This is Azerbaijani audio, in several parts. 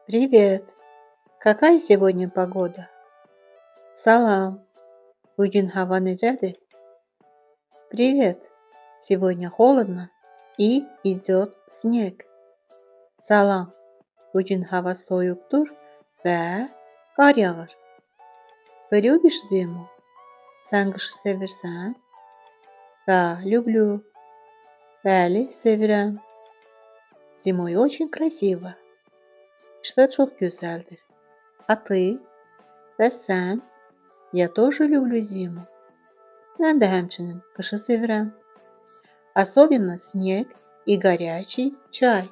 Привет! Какая сегодня погода? Салам. Bugün hava necədir? Привет! Сегодня холодно и идет снег. Salam. Bugün hava soyuqdur və qar yağır. Ты любишь зиму? Sən qışı sevirsən? Да, люблю. Bəli, sevirəm. Зимой очень красиво. Qışda çox gözəldir. А ты? Bəs sən? Я тоже люблю зиму. Mən də həmçinin qışı sevirəm. Особенно снег и горячий чай.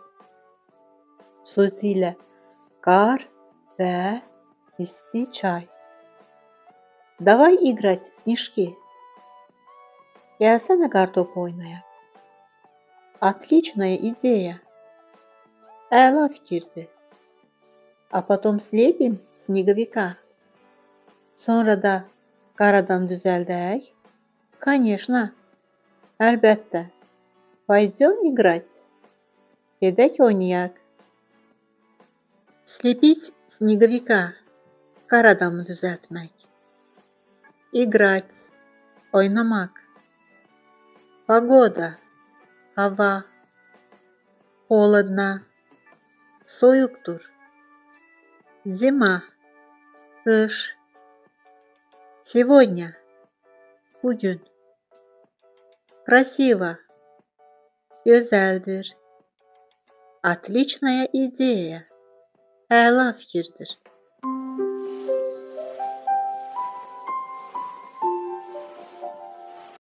Xüsusilə qar və isti çay. Давай играть в снежки. Gəlsənə qartopu oynayaq. Отличная идея. Əla fikirdir. А потом слепим снеговика. Sonra da qar adam düzəldək. Конечно. Əlbəttə. Пойдем играть. Gedək oynayaq. Слепить снеговика. Qar adamı düzəltmək. Играть. Oynamaq. Погода. Hava. Холодно. Soyuqdur. Зима. Qış. Сегодня. Bugün. Красиво. Gözəldir. Отличная идея. Əla fikirdir.